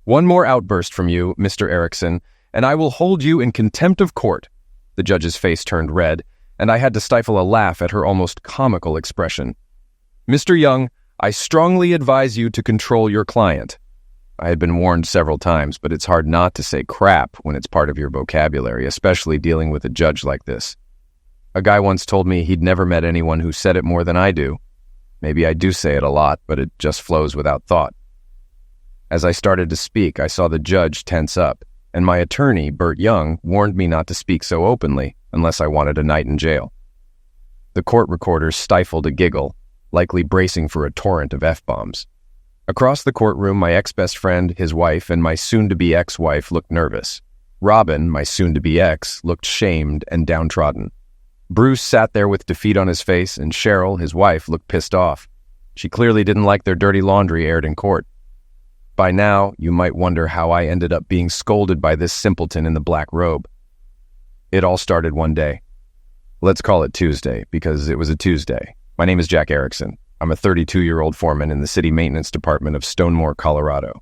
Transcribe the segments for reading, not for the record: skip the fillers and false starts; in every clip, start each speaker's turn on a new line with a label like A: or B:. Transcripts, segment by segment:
A: One more outburst from you, Mr. Erickson, and I will hold you in contempt of court." The judge's face turned red, and I had to stifle a laugh at her almost comical expression. "Mr. Young, I strongly advise you to control your client." I had been warned several times, but it's hard not to say crap when it's part of your vocabulary, especially dealing with a judge like this. A guy once told me he'd never met anyone who said it more than I do. Maybe I do say it a lot, but it just flows without thought. As I started to speak, I saw the judge tense up, and my attorney, Bert Young, warned me not to speak so openly unless I wanted a night in jail. The court recorder stifled a giggle, likely bracing for a torrent of F-bombs. Across the courtroom, my ex-best friend, his wife, and my soon-to-be ex-wife looked nervous. Robin, my soon-to-be ex, looked shamed and downtrodden. Bruce sat there with defeat on his face, and Cheryl, his wife, looked pissed off. She clearly didn't like their dirty laundry aired in court. By now, you might wonder how I ended up being scolded by this simpleton in the black robe. It all started one day. Let's call it Tuesday, because it was a Tuesday. My name is Jack Erickson. I'm a 32-year-old foreman in the city maintenance department of Stonemore, Colorado.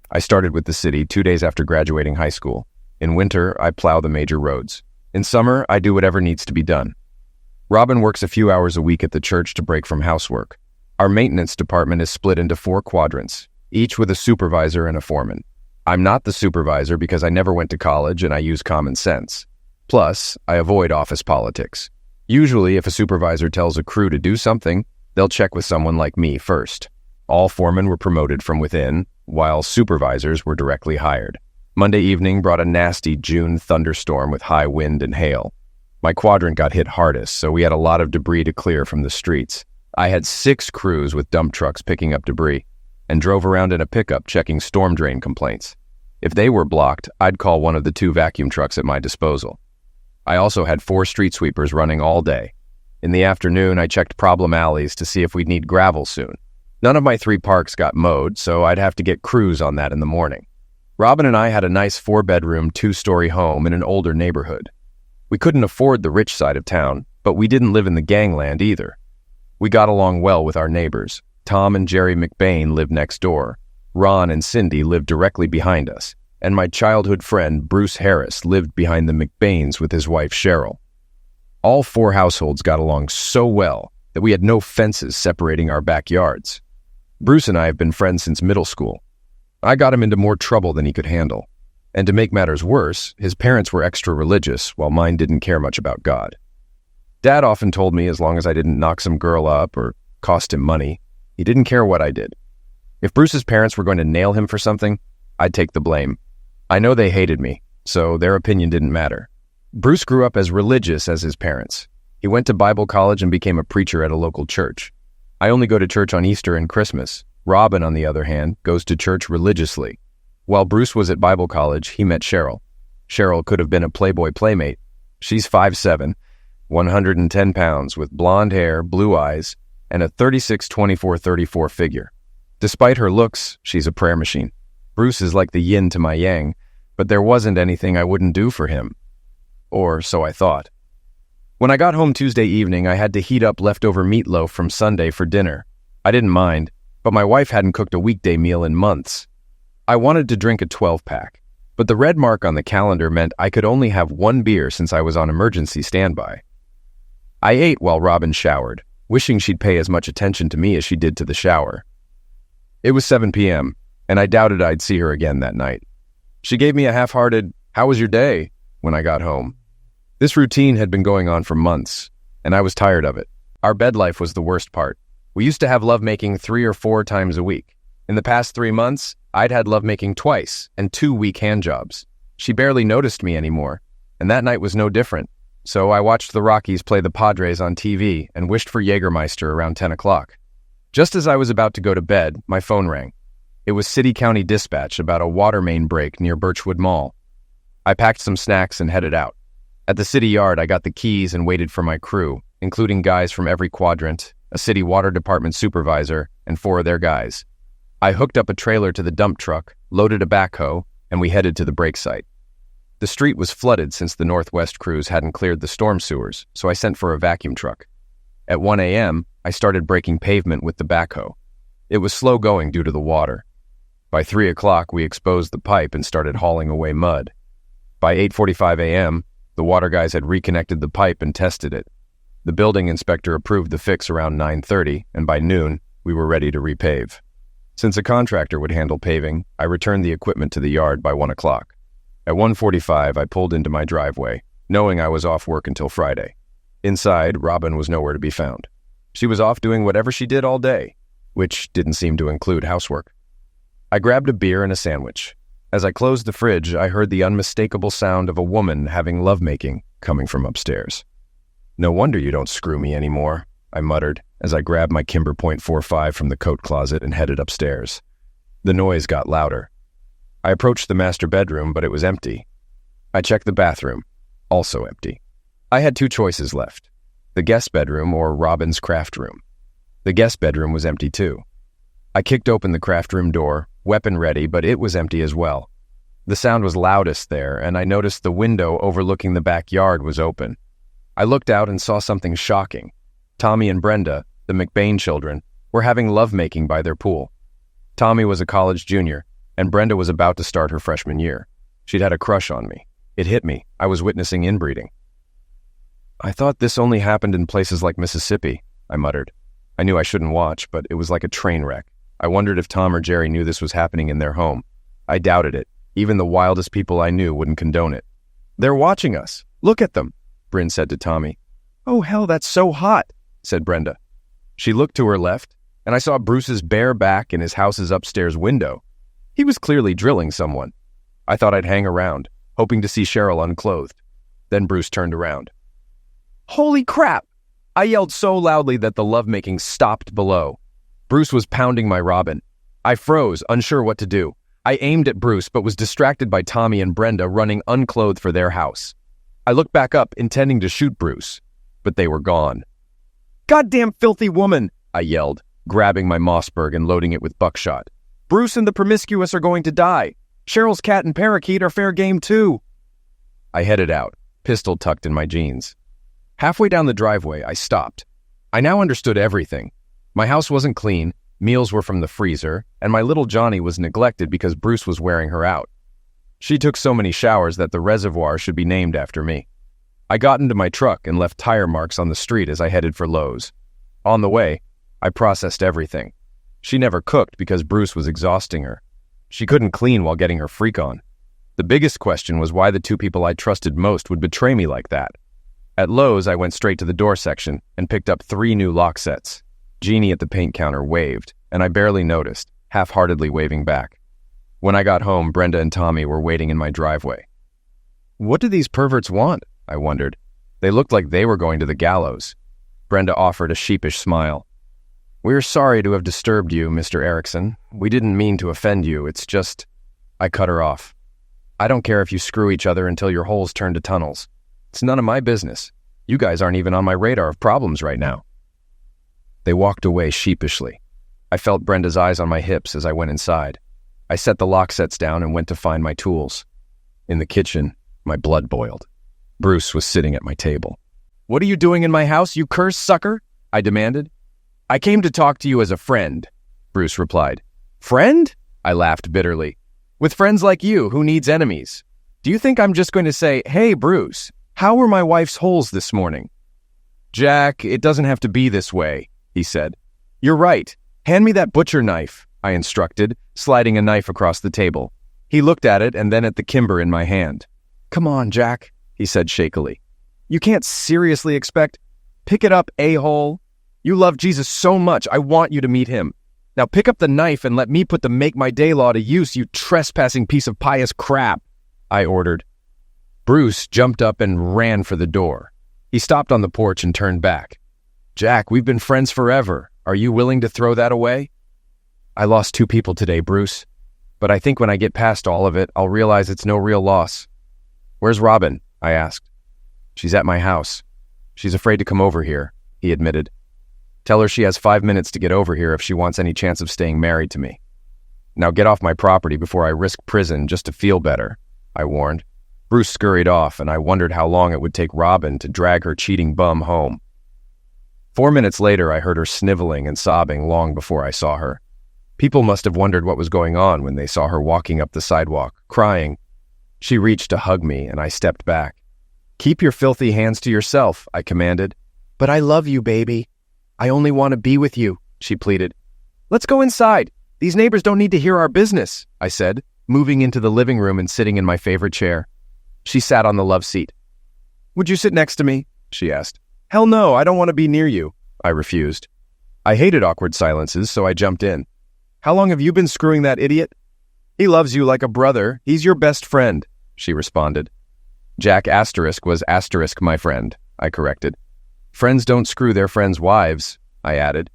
A: I started with the city 2 days after graduating high school. In winter, I plow the major roads. In summer, I do whatever needs to be done. Robin works a few hours a week at the church to break from housework. Our maintenance department is split into 4 quadrants, each with a supervisor and a foreman. I'm not the supervisor because I never went to college and I use common sense. Plus, I avoid office politics. Usually, if a supervisor tells a crew to do something, they'll check with someone like me first. All foremen were promoted from within, while supervisors were directly hired. Monday evening brought a nasty June thunderstorm with high wind and hail. My quadrant got hit hardest, so we had a lot of debris to clear from the streets. I had 6 crews with dump trucks picking up debris, and drove around in a pickup checking storm drain complaints. If they were blocked, I'd call one of the 2 vacuum trucks at my disposal. I also had 4 street sweepers running all day. In the afternoon, I checked problem alleys to see if we'd need gravel soon. None of my 3 parks got mowed, so I'd have to get crews on that in the morning. Robin and I had a nice 4-bedroom, 2-story home in an older neighborhood. We couldn't afford the rich side of town, but we didn't live in the gangland either. We got along well with our neighbors. Tom and Jerry McBain lived next door. Ron and Cindy lived directly behind us, and my childhood friend Bruce Harris lived behind the McBains with his wife Cheryl. All 4 households got along so well that we had no fences separating our backyards. Bruce and I have been friends since middle school. I got him into more trouble than he could handle. And to make matters worse, his parents were extra religious, while mine didn't care much about God. Dad often told me as long as I didn't knock some girl up or cost him money, he didn't care what I did. If Bruce's parents were going to nail him for something, I'd take the blame. I know they hated me, so their opinion didn't matter. Bruce grew up as religious as his parents. He went to Bible college and became a preacher at a local church. I only go to church on Easter and Christmas. Robin, on the other hand, goes to church religiously. While Bruce was at Bible college, he met Cheryl. Cheryl could have been a Playboy playmate. She's 5'7", 110 pounds, with blonde hair, blue eyes, and a 36-24-34 figure. Despite her looks, she's a prayer machine. Bruce is like the yin to my yang, but there wasn't anything I wouldn't do for him. Or so I thought. When I got home Tuesday evening, I had to heat up leftover meatloaf from Sunday for dinner. I didn't mind, but my wife hadn't cooked a weekday meal in months. I wanted to drink a 12-pack, but the red mark on the calendar meant I could only have 1 beer since I was on emergency standby. I ate while Robin showered, wishing she'd pay as much attention to me as she did to the shower. It was 7 p.m., and I doubted I'd see her again that night. She gave me a half-hearted, "How was your day?" when I got home. This routine had been going on for months, and I was tired of it. Our bed life was the worst part. We used to have lovemaking 3 or 4 times a week. In the past 3 months, I'd had lovemaking twice and 2 weak handjobs. She barely noticed me anymore, and that night was no different. So I watched the Rockies play the Padres on TV and wished for Jägermeister around 10 o'clock. Just as I was about to go to bed, my phone rang. It was City County Dispatch about a water main break near Birchwood Mall. I packed some snacks and headed out. At the city yard, I got the keys and waited for my crew, including guys from every quadrant, a city water department supervisor, and 4 of their guys. I hooked up a trailer to the dump truck, loaded a backhoe, and we headed to the break site. The street was flooded since the Northwest crews hadn't cleared the storm sewers, so I sent for a vacuum truck. At 1 a.m., I started breaking pavement with the backhoe. It was slow going due to the water. By 3 o'clock, we exposed the pipe and started hauling away mud. By 8:45 a.m., the water guys had reconnected the pipe and tested it. The building inspector approved the fix around 9:30, and by noon, we were ready to repave. Since a contractor would handle paving, I returned the equipment to the yard by 1 o'clock. At 1:45, I pulled into my driveway, knowing I was off work until Friday. Inside, Robin was nowhere to be found. She was off doing whatever she did all day, which didn't seem to include housework. I grabbed a beer and a sandwich. As I closed the fridge, I heard the unmistakable sound of a woman having lovemaking coming from upstairs. "No wonder you don't screw me anymore," I muttered as I grabbed my Kimber .45 from the coat closet and headed upstairs. The noise got louder. I approached the master bedroom, but it was empty. I checked the bathroom, also empty. I had 2 choices left: the guest bedroom or Robin's craft room. The guest bedroom was empty too. I kicked open the craft room door, weapon ready, but it was empty as well. The sound was loudest there, and I noticed the window overlooking the backyard was open. I looked out and saw something shocking. Tommy and Brenda, the McBain children, were having lovemaking by their pool. Tommy was a college junior, and Brenda was about to start her freshman year. She'd had a crush on me. It hit me. I was witnessing inbreeding. "I thought this only happened in places like Mississippi," I muttered. I knew I shouldn't watch, but it was like a train wreck. I wondered if Tom or Jerry knew this was happening in their home. I doubted it. Even the wildest people I knew wouldn't condone it. "They're watching us. Look at them," Bryn said to Tommy. "Oh, hell, that's so hot," said Brenda. She looked to her left, and I saw Bruce's bare back in his house's upstairs window. He was clearly drilling someone. I thought I'd hang around, hoping to see Cheryl unclothed. Then Bruce turned around. "Holy crap!" I yelled so loudly that the lovemaking stopped below. Bruce was pounding my Robin. I froze, unsure what to do. I aimed at Bruce, but was distracted by Tommy and Brenda running unclothed for their house. I looked back up, intending to shoot Bruce, but they were gone. "Goddamn filthy woman!" I yelled, grabbing my Mossberg and loading it with buckshot. "Bruce and the promiscuous are going to die. Cheryl's cat and parakeet are fair game too." I headed out, pistol tucked in my jeans. Halfway down the driveway, I stopped. I now understood everything. My house wasn't clean, meals were from the freezer, and my little Johnny was neglected because Bruce was wearing her out. She took so many showers that the reservoir should be named after me. I got into my truck and left tire marks on the street as I headed for Lowe's. On the way, I processed everything. She never cooked because Bruce was exhausting her. She couldn't clean while getting her freak on. The biggest question was why the 2 people I trusted most would betray me like that. At Lowe's, I went straight to the door section and picked up 3 new lock sets. Jeannie at the paint counter waved, and I barely noticed, half-heartedly waving back. When I got home, Brenda and Tommy were waiting in my driveway. What do these perverts want? I wondered. They looked like they were going to the gallows. Brenda offered a sheepish smile. "We're sorry to have disturbed you, Mr. Erickson. We didn't mean to offend you. It's just—" I cut her off. "I don't care if you screw each other until your holes turn to tunnels. It's none of my business. You guys aren't even on my radar of problems right now." They walked away sheepishly. I felt Brenda's eyes on my hips as I went inside. I set the lock sets down and went to find my tools. In the kitchen, my blood boiled. Bruce was sitting at my table. "What are you doing in my house, you cursed sucker?" I demanded. "I came to talk to you as a friend," Bruce replied. "Friend?" I laughed bitterly. "With friends like you, who needs enemies? Do you think I'm just going to say, 'Hey, Bruce, how were my wife's holes this morning?'" "Jack, it doesn't have to be this way," he said. "You're right. Hand me that butcher knife," I instructed, sliding a knife across the table. He looked at it and then at the Kimber in my hand. "Come on, Jack," he said shakily. "You can't seriously expect—" "Pick it up, a-hole. You love Jesus so much, I want you to meet him. Now pick up the knife and let me put the make my day law to use, you trespassing piece of pious crap," I ordered. Bruce jumped up and ran for the door. He stopped on the porch and turned back. "Jack, we've been friends forever. Are you willing to throw that away?" "I lost 2 people today, Bruce. But I think when I get past all of it, I'll realize it's no real loss." "Where's Robin?" I asked. "She's at my house. She's afraid to come over here," he admitted. "Tell her she has 5 minutes to get over here if she wants any chance of staying married to me. Now get off my property before I risk prison just to feel better," I warned. Bruce scurried off, and I wondered how long it would take Robin to drag her cheating bum home. 4 minutes later, I heard her sniveling and sobbing long before I saw her. People must have wondered what was going on when they saw her walking up the sidewalk, crying. She reached to hug me, and I stepped back. "Keep your filthy hands to yourself," I commanded. "But I love you, baby. I only want to be with you," she pleaded. "Let's go inside. These neighbors don't need to hear our business," I said, moving into the living room and sitting in my favorite chair. She sat on the love seat. "Would you sit next to me?" she asked. "Hell no, I don't want to be near you," I refused. I hated awkward silences, so I jumped in. "How long have you been screwing that idiot?" "He loves you like a brother. He's your best friend," she responded. Jack Asterisk was Asterisk my friend, I corrected. "Friends don't screw their friends' wives," I added.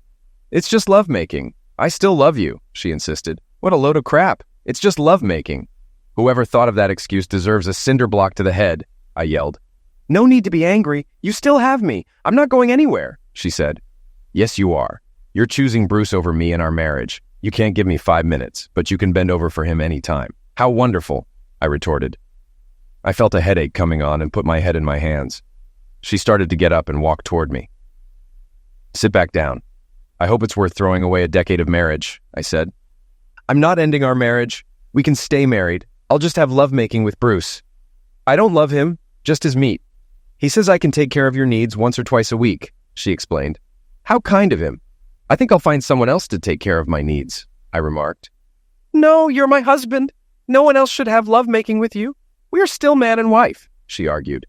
A: "It's just lovemaking. I still love you," she insisted. "What a load of crap. It's just lovemaking." "Whoever thought of that excuse deserves a cinder block to the head," I yelled. "No need to be angry. You still have me. I'm not going anywhere," she said. "Yes, you are. You're choosing Bruce over me in our marriage. You can't give me 5 minutes, but you can bend over for him any time." "How wonderful," I retorted. I felt a headache coming on and put my head in my hands. She started to get up and walk toward me. "Sit back down. I hope it's worth throwing away a decade of marriage," I said. "I'm not ending our marriage. We can stay married. I'll just have lovemaking with Bruce. I don't love him, just his meat. He says I can take care of your needs once or twice a week," she explained. "How kind of him. I think I'll find someone else to take care of my needs," I remarked. "No, you're my husband. No one else should have lovemaking with you. We are still man and wife," she argued.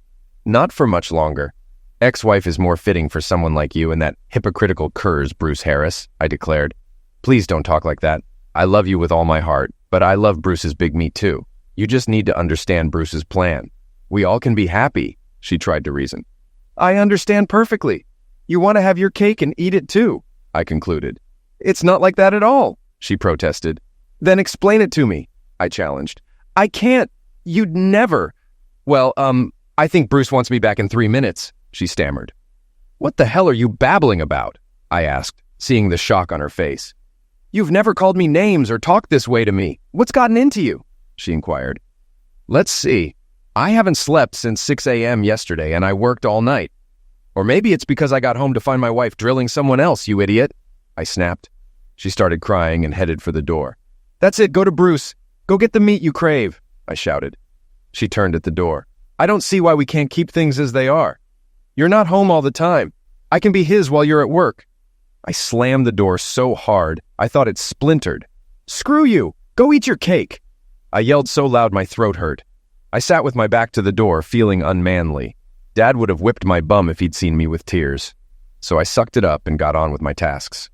A: "Not for much longer. Ex-wife is more fitting for someone like you and that hypocritical curs, Bruce Harris," I declared. "Please don't talk like that. I love you with all my heart, but I love Bruce's big meat too. You just need to understand Bruce's plan. We all can be happy," she tried to reason. "I understand perfectly. You want to have your cake and eat it too," I concluded. "It's not like that at all," she protested. "Then explain it to me," I challenged. "I can't. You'd never." "Well, I think Bruce wants me back in 3 minutes," she stammered. "What the hell are you babbling about?" I asked, seeing the shock on her face. "You've never called me names or talked this way to me. What's gotten into you?" she inquired. "Let's see. I haven't slept since 6 a.m. yesterday, and I worked all night. Or maybe it's because I got home to find my wife drilling someone else, you idiot," I snapped. She started crying and headed for the door. "That's it, go to Bruce. Go get the meat you crave," I shouted. She turned at the door. "I don't see why we can't keep things as they are. You're not home all the time. I can be his while you're at work." I slammed the door so hard, I thought it splintered. "Screw you! Go eat your cake!" I yelled so loud my throat hurt. I sat with my back to the door, feeling unmanly. Dad would have whipped my bum if he'd seen me with tears. So I sucked it up and got on with my tasks.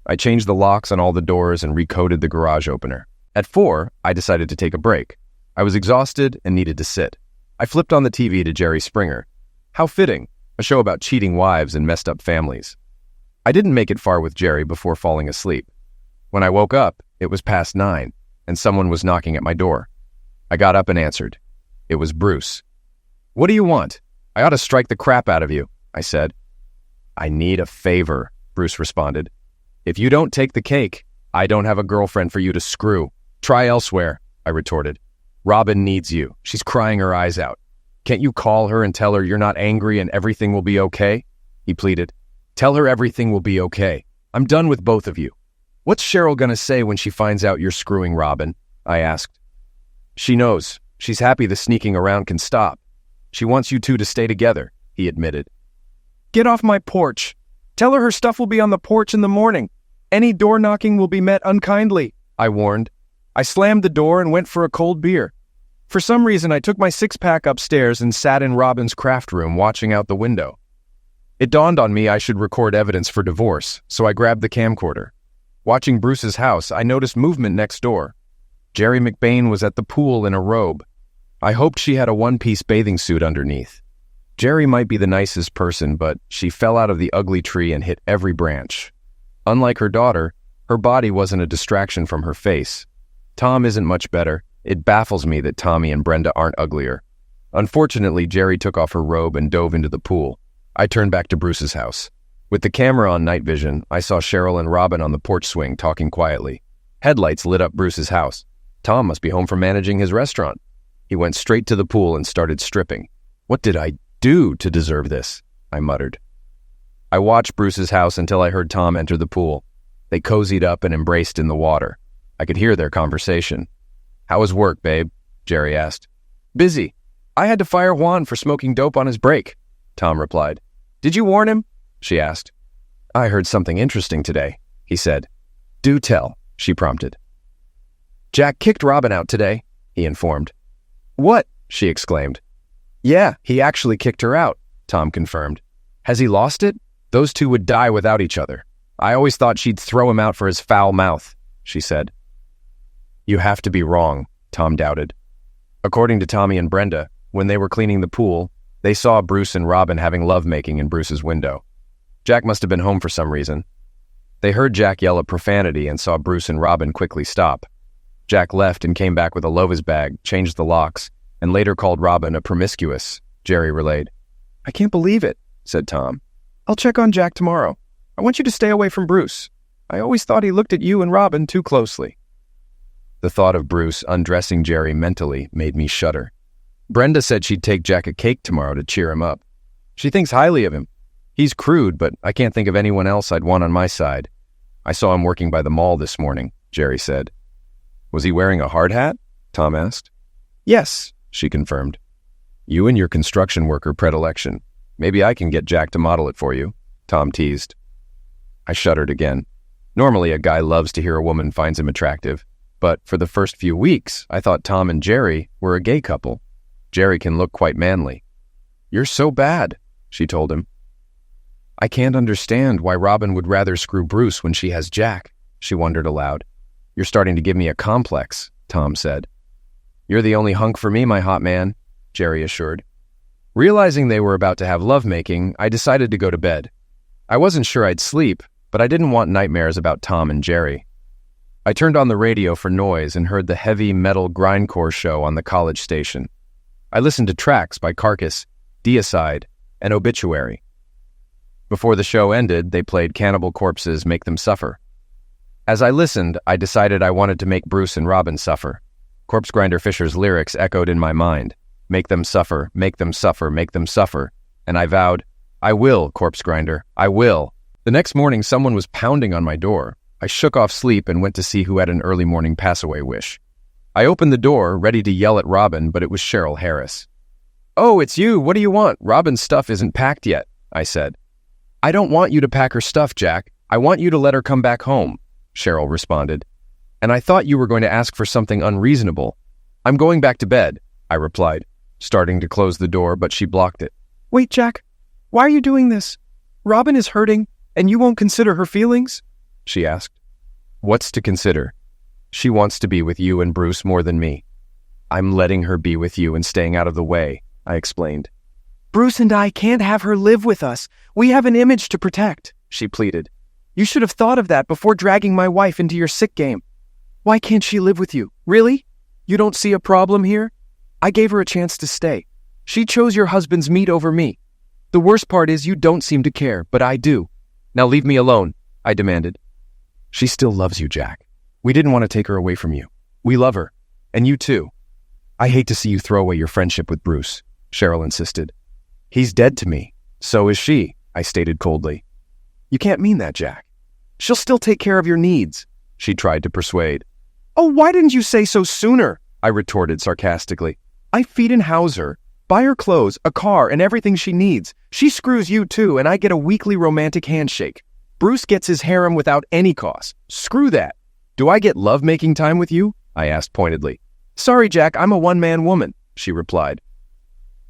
A: I changed the locks on all the doors and recoded the garage opener. At 4, I decided to take a break. I was exhausted and needed to sit. I flipped on the TV to Jerry Springer. How fitting, a show about cheating wives and messed up families. I didn't make it far with Jerry before falling asleep. When I woke up, it was past 9, and someone was knocking at my door. I got up and answered. It was Bruce. "What do you want? I ought to strike the crap out of you," I said. "I need a favor," Bruce responded. "If you don't take the cake, I don't have a girlfriend for you to screw. Try elsewhere," I retorted. "Robin needs you. She's crying her eyes out. Can't you call her and tell her you're not angry and everything will be okay?" he pleaded. "Tell her everything will be okay. I'm done with both of you." "What's Cheryl gonna say when she finds out you're screwing Robin?" I asked. "She knows. She's happy the sneaking around can stop. She wants you two to stay together," he admitted. "Get off my porch. Tell her stuff will be on the porch in the morning. Any door knocking will be met unkindly," I warned. I slammed the door and went for a cold beer. For some reason, I took my 6-pack upstairs and sat in Robin's craft room watching out the window. It dawned on me I should record evidence for divorce, so I grabbed the camcorder. Watching Bruce's house, I noticed movement next door. Jerry McBain was at the pool in a robe. I hoped she had a one-piece bathing suit underneath. Jerry might be the nicest person, but she fell out of the ugly tree and hit every branch. Unlike her daughter, her body wasn't a distraction from her face. Tom isn't much better. It baffles me that Tommy and Brenda aren't uglier. Unfortunately, Jerry took off her robe and dove into the pool. I turned back to Bruce's house. With the camera on night vision, I saw Cheryl and Robin on the porch swing talking quietly. Headlights lit up Bruce's house. Tom must be home from managing his restaurant. He went straight to the pool and started stripping. "What did I do to deserve this?" I muttered. I watched Bruce's house until I heard Tom enter the pool. They cozied up and embraced in the water. I could hear their conversation. "How was work, babe?" Jerry asked. "Busy. I had to fire Juan for smoking dope on his break," Tom replied. "Did you warn him?" she asked. "I heard something interesting today," he said. "Do tell," she prompted. "Jack kicked Robin out today," he informed. "What?" she exclaimed. "Yeah, he actually kicked her out," Tom confirmed. "Has he lost it? Those two would die without each other. I always thought she'd throw him out for his foul mouth," she said. "You have to be wrong," Tom doubted. According to Tommy and Brenda, when they were cleaning the pool, they saw Bruce and Robin having lovemaking in Bruce's window. Jack must have been home for some reason. They heard Jack yell a profanity and saw Bruce and Robin quickly stop. Jack left and came back with a Lova's bag, changed the locks, and later called Robin a promiscuous, Jerry relayed. "I can't believe it," said Tom. "I'll check on Jack tomorrow. I want you to stay away from Bruce. I always thought he looked at you and Robin too closely." The thought of Bruce undressing Jerry mentally made me shudder. Brenda said she'd take Jack a cake tomorrow to cheer him up. She thinks highly of him. He's crude, but I can't think of anyone else I'd want on my side. "I saw him working by the mall this morning," Jerry said. "Was he wearing a hard hat?" Tom asked. "Yes," she confirmed. "You and your construction worker predilection. Maybe I can get Jack to model it for you," Tom teased. I shuddered again. Normally a guy loves to hear a woman finds him attractive, but for the first few weeks, I thought Tom and Jerry were a gay couple. Jerry can look quite manly. "You're so bad," she told him. "I can't understand why Robin would rather screw Bruce when she has Jack," she wondered aloud. "You're starting to give me a complex," Tom said. "You're the only hunk for me, my hot man," Jerry assured. Realizing they were about to have lovemaking, I decided to go to bed. I wasn't sure I'd sleep, but I didn't want nightmares about Tom and Jerry. I turned on the radio for noise and heard the heavy metal grindcore show on the college station. I listened to tracks by Carcass, Deicide, and Obituary. Before the show ended, they played Cannibal Corpse's Make Them Suffer. As I listened, I decided I wanted to make Bruce and Robin suffer. Corpse Grinder Fisher's lyrics echoed in my mind. "Make them suffer, make them suffer, make them suffer." And I vowed, "I will, Corpse Grinder, I will." The next morning, someone was pounding on my door. I shook off sleep and went to see who had an early morning pass-away wish. I opened the door, ready to yell at Robin, but it was Cheryl Harris. "Oh, it's you. What do you want? Robin's stuff isn't packed yet," I said. "I don't want you to pack her stuff, Jack. I want you to let her come back home," Cheryl responded. "And I thought you were going to ask for something unreasonable." "I'm going back to bed," I replied, starting to close the door, but she blocked it. "Wait, Jack. Why are you doing this? Robin is hurting, and you won't consider her feelings?" she asked. "What's to consider? She wants to be with you and Bruce more than me. I'm letting her be with you and staying out of the way," I explained. "Bruce and I can't have her live with us. We have an image to protect," she pleaded. "You should have thought of that before dragging my wife into your sick game. Why can't she live with you? Really? You don't see a problem here? I gave her a chance to stay. She chose your husband's meat over me. The worst part is you don't seem to care, but I do. Now leave me alone," I demanded. "She still loves you, Jack. We didn't want to take her away from you. We love her. And you too. I hate to see you throw away your friendship with Bruce," Cheryl insisted. "He's dead to me. So is she," I stated coldly. "You can't mean that, Jack. She'll still take care of your needs," she tried to persuade. "Oh, why didn't you say so sooner?" I retorted sarcastically. "I feed and house her, buy her clothes, a car, and everything she needs. She screws you too, and I get a weekly romantic handshake. Bruce gets his harem without any cost. Screw that. Do I get love-making time with you?" I asked pointedly. "Sorry, Jack, I'm a one-man woman," she replied.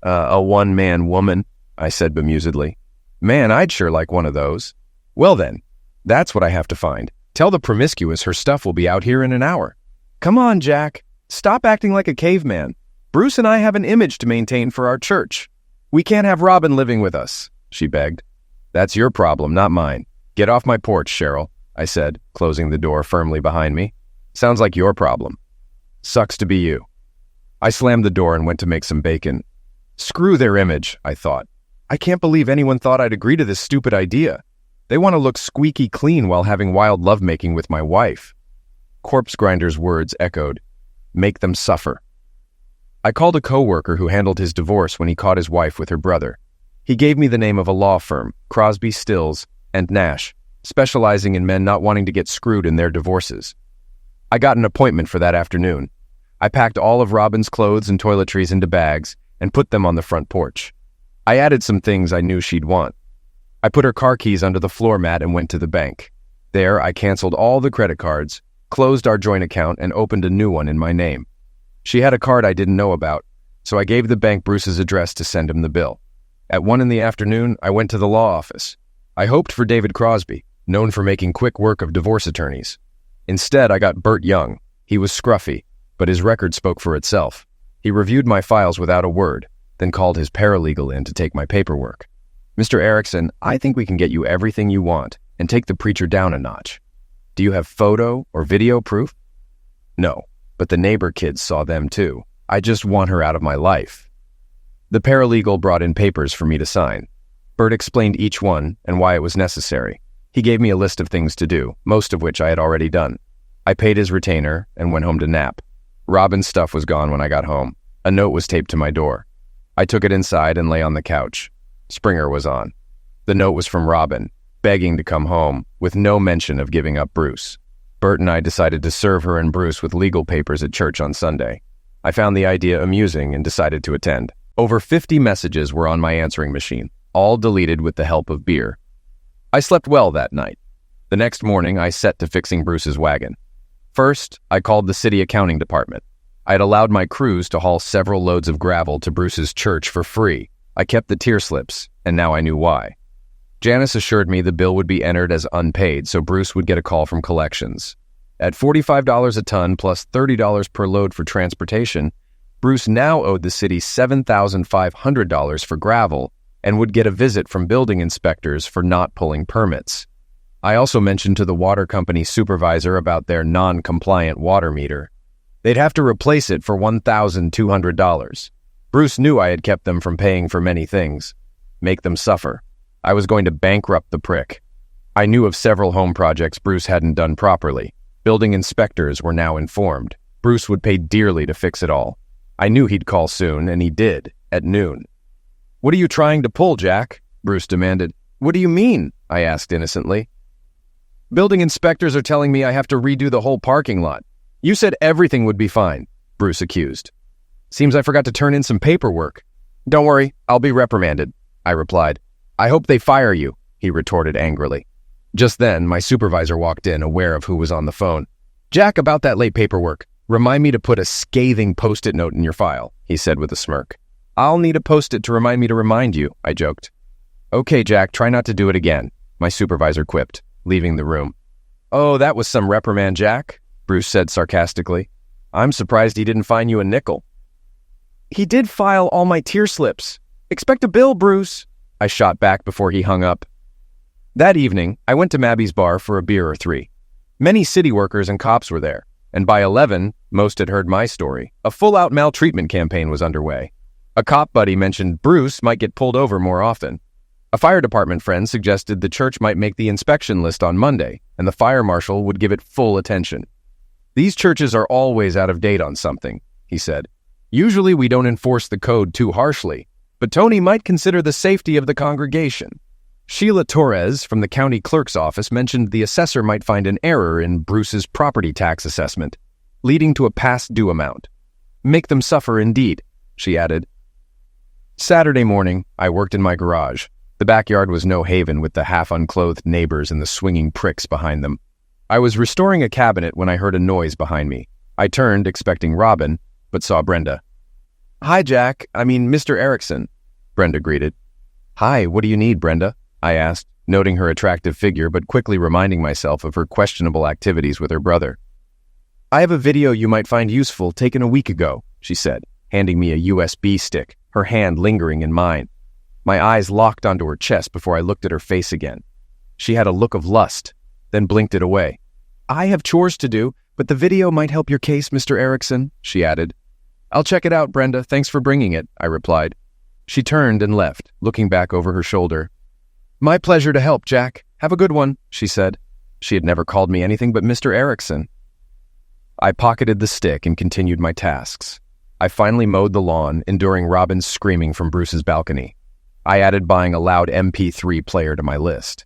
A: A one-man woman," I said bemusedly. "Man, I'd sure like one of those." "Well then, that's what I have to find. Tell the promiscuous her stuff will be out here in an hour." "Come on, Jack. Stop acting like a caveman. Bruce and I have an image to maintain for our church. We can't have Robin living with us," she begged. "That's your problem, not mine. Get off my porch, Cheryl," I said, closing the door firmly behind me. "Sounds like your problem." "Sucks to be you." I slammed the door and went to make some bacon. Screw their image, I thought. I can't believe anyone thought I'd agree to this stupid idea. They want to look squeaky clean while having wild lovemaking with my wife. Corpse Grinder's words echoed, "Make them suffer." I called a coworker who handled his divorce when he caught his wife with her brother. He gave me the name of a law firm, Crosby, Stills, and Nash, specializing in men not wanting to get screwed in their divorces. I got an appointment for that afternoon. I packed all of Robin's clothes and toiletries into bags and put them on the front porch. I added some things I knew she'd want. I put her car keys under the floor mat and went to the bank. There, I canceled all the credit cards, closed our joint account, and opened a new one in my name. She had a card I didn't know about, so I gave the bank Bruce's address to send him the bill. At 1 p.m, I went to the law office. I hoped for David Crosby, known for making quick work of divorce attorneys. Instead, I got Bert Young. He was scruffy, but his record spoke for itself. He reviewed my files without a word, then called his paralegal in to take my paperwork. Mr. Erickson, I think we can get you everything you want and take the preacher down a notch. Do you have photo or video proof? No, but the neighbor kids saw them too. I just want her out of my life. The paralegal brought in papers for me to sign. Bert explained each one and why it was necessary. He gave me a list of things to do, most of which I had already done. I paid his retainer and went home to nap. Robin's stuff was gone when I got home. A note was taped to my door. I took it inside and lay on the couch. Springer was on. The note was from Robin, begging to come home, with no mention of giving up Bruce. Bert and I decided to serve her and Bruce with legal papers at church on Sunday. I found the idea amusing and decided to attend. Over 50 messages were on my answering machine, all deleted with the help of beer. I slept well that night. The next morning, I set to fixing Bruce's wagon. First, I called the city accounting department. I had allowed my crews to haul several loads of gravel to Bruce's church for free. I kept the tier slips, and now I knew why. Janice assured me the bill would be entered as unpaid, so Bruce would get a call from collections. At $45 a ton plus $30 per load for transportation, Bruce now owed the city $7,500 for gravel and would get a visit from building inspectors for not pulling permits. I also mentioned to the water company supervisor about their non-compliant water meter. They'd have to replace it for $1,200. Bruce knew I had kept them from paying for many things. Make them suffer. I was going to bankrupt the prick. I knew of several home projects Bruce hadn't done properly. Building inspectors were now informed. Bruce would pay dearly to fix it all. I knew he'd call soon, and he did, at noon. "What are you trying to pull, Jack?" Bruce demanded. "What do you mean?" I asked innocently. "Building inspectors are telling me I have to redo the whole parking lot. You said everything would be fine," Bruce accused. "Seems I forgot to turn in some paperwork." "Don't worry, I'll be reprimanded," I replied. "I hope they fire you," he retorted angrily. Just then, my supervisor walked in, aware of who was on the phone. "Jack, about that late paperwork, remind me to put a scathing post-it note in your file," he said with a smirk. "I'll need a post-it to remind me to remind you," I joked. "Okay, Jack, try not to do it again," my supervisor quipped, leaving the room. "Oh, that was some reprimand, Jack," Bruce said sarcastically. "I'm surprised he didn't fine you a nickel." "He did file all my tier slips. Expect a bill, Bruce," I shot back before he hung up. That evening, I went to Mabby's bar for a beer or three. Many city workers and cops were there, and by 11, most had heard my story. A full-out maltreatment campaign was underway. A cop buddy mentioned Bruce might get pulled over more often. A fire department friend suggested the church might make the inspection list on Monday, and the fire marshal would give it full attention. "These churches are always out of date on something," he said. "Usually we don't enforce the code too harshly, but Tony might consider the safety of the congregation." Sheila Torres from the county clerk's office mentioned the assessor might find an error in Bruce's property tax assessment, leading to a past due amount. "Make them suffer indeed," she added. Saturday morning, I worked in my garage. The backyard was no haven with the half-unclothed neighbors and the swinging pricks behind them. I was restoring a cabinet when I heard a noise behind me. I turned, expecting Robin, but saw Brenda. "Hi, Jack. Mr. Erickson," Brenda greeted. "Hi, what do you need, Brenda?" I asked, noting her attractive figure but quickly reminding myself of her questionable activities with her brother. "I have a video you might find useful taken a week ago," she said, handing me a USB stick, her hand lingering in mine. My eyes locked onto her chest before I looked at her face again. She had a look of lust, then blinked it away. "I have chores to do, but the video might help your case, Mr. Erickson," she added. "I'll check it out, Brenda. Thanks for bringing it," I replied. She turned and left, looking back over her shoulder. "My pleasure to help, Jack. Have a good one," she said. She had never called me anything but Mr. Erickson. I pocketed the stick and continued my tasks. I finally mowed the lawn, enduring Robin's screaming from Bruce's balcony. I added buying a loud MP3 player to my list.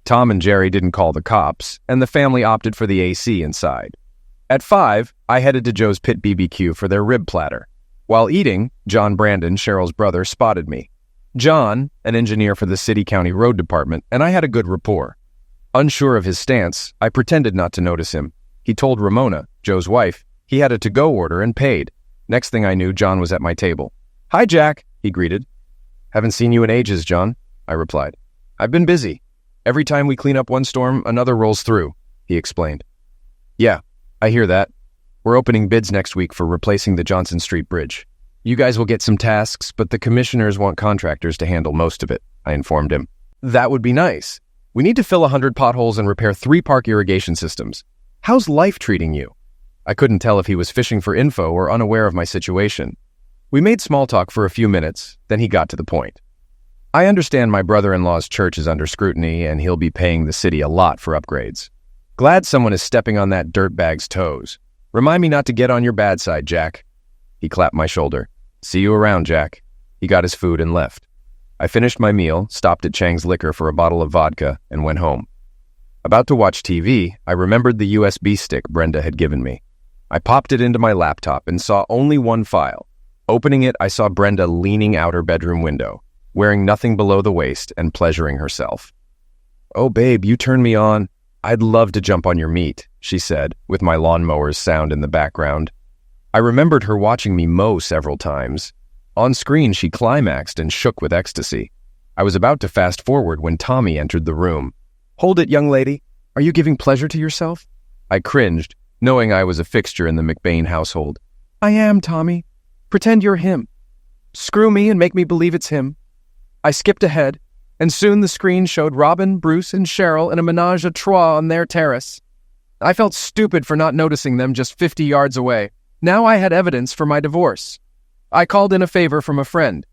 A: Tom and Jerry didn't call the cops, and the family opted for the AC inside. At 5, I headed to Joe's Pit BBQ for their rib platter. While eating, John Brandon, Cheryl's brother, spotted me. John, an engineer for the city-county road department, and I had a good rapport. Unsure of his stance, I pretended not to notice him. He told Ramona, Joe's wife, he had a to-go order and paid. Next thing I knew, John was at my table. "Hi, Jack," he greeted. "Haven't seen you in ages, John," I replied. "I've been busy. Every time we clean up one storm, another rolls through," he explained. "Yeah, I hear that. We're opening bids next week for replacing the Johnson Street Bridge. You guys will get some tasks, but the commissioners want contractors to handle most of it," I informed him. "That would be nice. We need to fill 100 potholes and repair 3 park irrigation systems. How's life treating you?" I couldn't tell if he was fishing for info or unaware of my situation. We made small talk for a few minutes, then he got to the point. "I understand my brother-in-law's church is under scrutiny and he'll be paying the city a lot for upgrades. Glad someone is stepping on that dirtbag's toes. Remind me not to get on your bad side, Jack." He clapped my shoulder. "See you around, Jack." He got his food and left. I finished my meal, stopped at Chang's Liquor for a bottle of vodka, and went home. About to watch TV, I remembered the USB stick Brenda had given me. I popped it into my laptop and saw only one file. Opening it, I saw Brenda leaning out her bedroom window, wearing nothing below the waist and pleasuring herself. "Oh, babe, you turn me on. I'd love to jump on your meat," she said, with my lawnmower's sound in the background. I remembered her watching me mow several times. On screen, she climaxed and shook with ecstasy. I was about to fast forward when Tommy entered the room. "Hold it, young lady. Are you giving pleasure to yourself?" I cringed, knowing I was a fixture in the McBain household. "I am, Tommy. Pretend you're him. Screw me and make me believe it's him." I skipped ahead, and soon the screen showed Robin, Bruce, and Cheryl in a menage a trois on their terrace. I felt stupid for not noticing them just 50 yards away. Now I had evidence for my divorce. I called in a favor from a friend.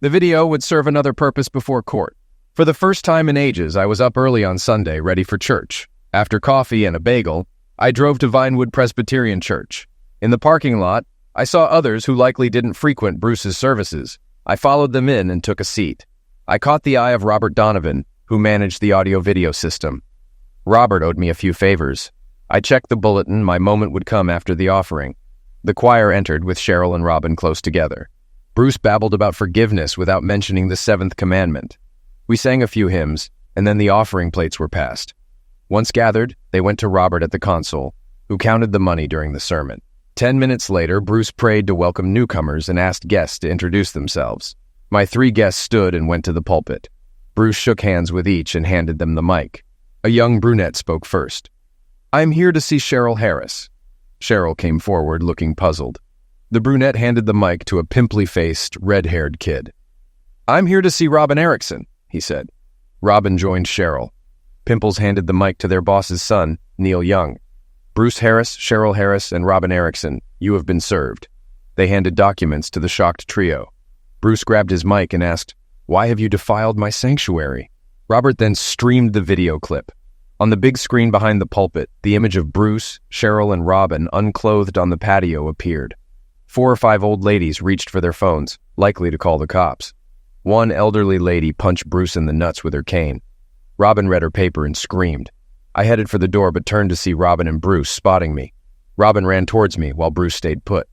A: The video would serve another purpose before court. For the first time in ages, I was up early on Sunday, ready for church. After coffee and a bagel, I drove to Vinewood Presbyterian Church. In the parking lot, I saw others who likely didn't frequent Bruce's services. I followed them in and took a seat. I caught the eye of Robert Donovan, who managed the audio-video system. Robert owed me a few favors. I checked the bulletin. My moment would come after the offering. The choir entered with Cheryl and Robin close together. Bruce babbled about forgiveness without mentioning the 7th commandment. We sang a few hymns, and then the offering plates were passed. Once gathered, they went to Robert at the console, who counted the money during the sermon. 10 minutes later, Bruce prayed to welcome newcomers and asked guests to introduce themselves. My 3 guests stood and went to the pulpit. Bruce shook hands with each and handed them the mic. A young brunette spoke first. "I'm here to see Cheryl Harris." Cheryl came forward, looking puzzled. The brunette handed the mic to a pimply-faced, red-haired kid. "I'm here to see Robin Erickson," he said. Robin joined Cheryl. Pimples handed the mic to their boss's son, Neil Young. "Bruce Harris, Cheryl Harris, and Robin Erickson, you have been served." They handed documents to the shocked trio. Bruce grabbed his mic and asked, "Why have you defiled my sanctuary?" Robert then streamed the video clip. On the big screen behind the pulpit, the image of Bruce, Cheryl, and Robin unclothed on the patio appeared. 4 or 5 old ladies reached for their phones, likely to call the cops. One elderly lady punched Bruce in the nuts with her cane. Robin read her paper and screamed. I headed for the door but turned to see Robin and Bruce spotting me. Robin ran towards me while Bruce stayed put.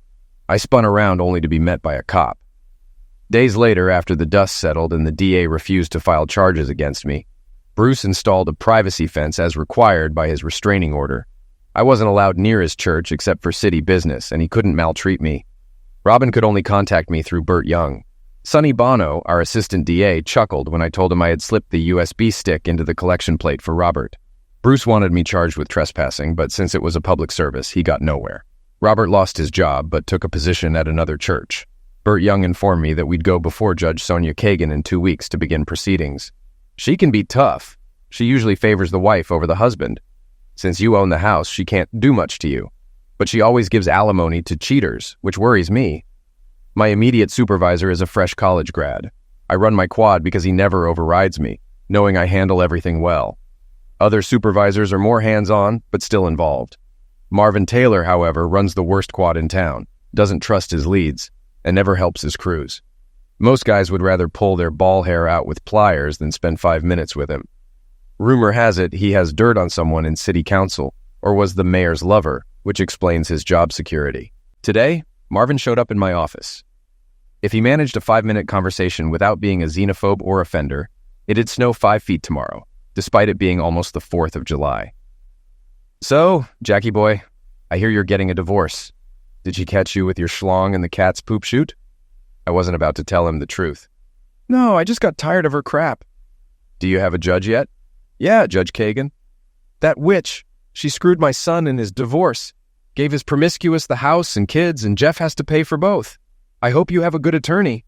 A: I spun around only to be met by a cop. Days later, after the dust settled and the DA refused to file charges against me, Bruce installed a privacy fence as required by his restraining order. I wasn't allowed near his church except for city business, and he couldn't maltreat me. Robin could only contact me through Burt Young. Sonny Bono, our assistant DA, chuckled when I told him I had slipped the USB stick into the collection plate for Robert. Bruce wanted me charged with trespassing, but since it was a public service, he got nowhere. Robert lost his job, but took a position at another church. Burt Young informed me that we'd go before Judge Sonia Kagan in 2 weeks to begin proceedings. She can be tough. She usually favors the wife over the husband. Since you own the house, she can't do much to you. But she always gives alimony to cheaters, which worries me. My immediate supervisor is a fresh college grad. I run my quad because he never overrides me, knowing I handle everything well. Other supervisors are more hands-on, but still involved. Marvin Taylor, however, runs the worst quad in town, doesn't trust his leads, and never helps his crews. Most guys would rather pull their ball hair out with pliers than spend 5 minutes with him. Rumor has it he has dirt on someone in city council, or was the mayor's lover, which explains his job security. Today, Marvin showed up in my office. If he managed a 5-minute conversation without being a xenophobe or offender, it'd snow 5 feet tomorrow, despite it being almost the 4th of July. So, Jackie boy, I hear you're getting a divorce. Did she catch you with your schlong in the cat's poop chute? I wasn't about to tell him the truth. No, I just got tired of her crap. Do you have a judge yet? Yeah, Judge Kagan. That witch, she screwed my son in his divorce, gave his promiscuous the house and kids, and Jeff has to pay for both. I hope you have a good attorney.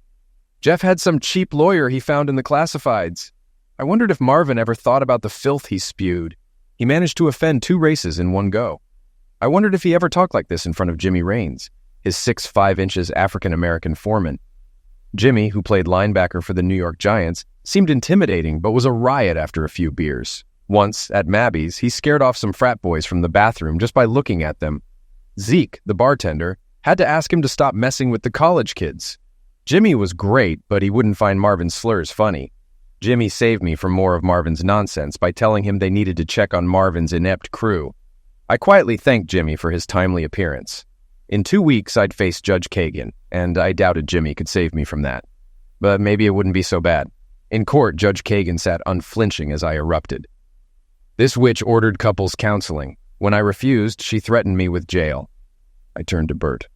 A: Jeff had some cheap lawyer he found in the classifieds. I wondered if Marvin ever thought about the filth he spewed. He managed to offend 2 races in one go. I wondered if he ever talked like this in front of Jimmy Raines, his 6'5" African-American foreman. Jimmy, who played linebacker for the New York Giants, seemed intimidating but was a riot after a few beers. Once, at Mabby's, he scared off some frat boys from the bathroom just by looking at them. Zeke, the bartender, had to ask him to stop messing with the college kids. Jimmy was great, but he wouldn't find Marvin's slurs funny. Jimmy saved me from more of Marvin's nonsense by telling him they needed to check on Marvin's inept crew. I quietly thanked Jimmy for his timely appearance. In 2 weeks, I'd face Judge Kagan, and I doubted Jimmy could save me from that. But maybe it wouldn't be so bad. In court, Judge Kagan sat unflinching as I erupted. This witch ordered couples counseling. When I refused, she threatened me with jail. I turned to Bert.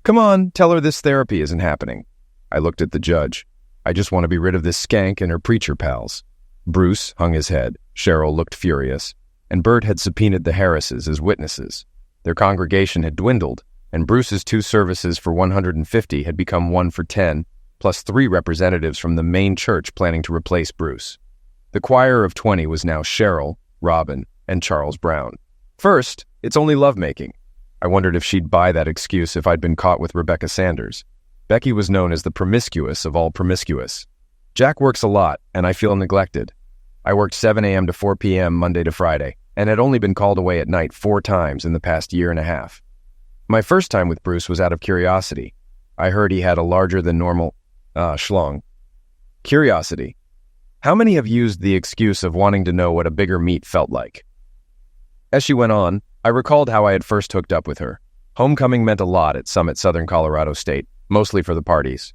A: Come on, tell her this therapy isn't happening. I looked at the judge. I just want to be rid of this skank and her preacher pals. Bruce hung his head. Cheryl looked furious. And Bert had subpoenaed the Harrises as witnesses. Their congregation had dwindled, and Bruce's 2 services for 150 had become 1 for 10, plus 3 representatives from the main church planning to replace Bruce. The choir of 20 was now Cheryl, Robin, and Charles Brown. First, it's only lovemaking. I wondered if she'd buy that excuse if I'd been caught with Rebecca Sanders. Becky was known as the promiscuous of all promiscuous. Jack works a lot, and I feel neglected. I worked 7 a.m. to 4 p.m. Monday to Friday, and had only been called away at night 4 times in the past year and a half. My first time with Bruce was out of curiosity. I heard he had a larger-than-normal, schlong. Curiosity. How many have used the excuse of wanting to know what a bigger meat felt like? As she went on, I recalled how I had first hooked up with her. Homecoming meant a lot at Summit Southern Colorado State, mostly for the parties.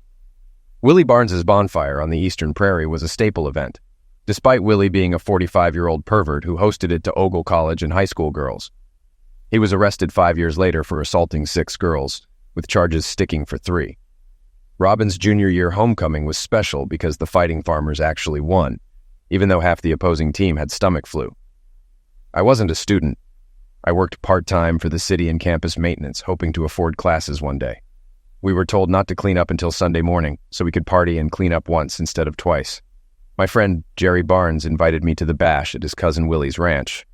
A: Willie Barnes's bonfire on the Eastern Prairie was a staple event, despite Willie being a 45-year-old pervert who hosted it to Ogle College and high school girls. He was arrested 5 years later for assaulting 6 girls, with charges sticking for 3. Robin's junior year homecoming was special because the Fighting Farmers actually won, even though half the opposing team had stomach flu. I wasn't a student. I worked part-time for the city and campus maintenance, hoping to afford classes one day. We were told not to clean up until Sunday morning, so we could party and clean up once instead of twice. My friend Jerry Barnes invited me to the bash at his cousin Willie's ranch.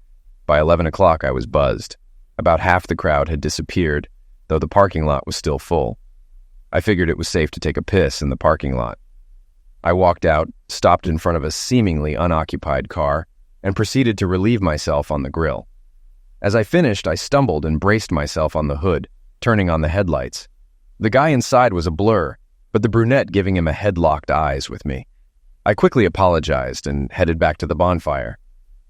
A: By 11 o'clock, I was buzzed. About half the crowd had disappeared, though the parking lot was still full. I figured it was safe to take a piss in the parking lot. I walked out, stopped in front of a seemingly unoccupied car, and proceeded to relieve myself on the grill. As I finished, I stumbled and braced myself on the hood, turning on the headlights. The guy inside was a blur, but the brunette giving him a headlocked eyes with me. I quickly apologized and headed back to the bonfire.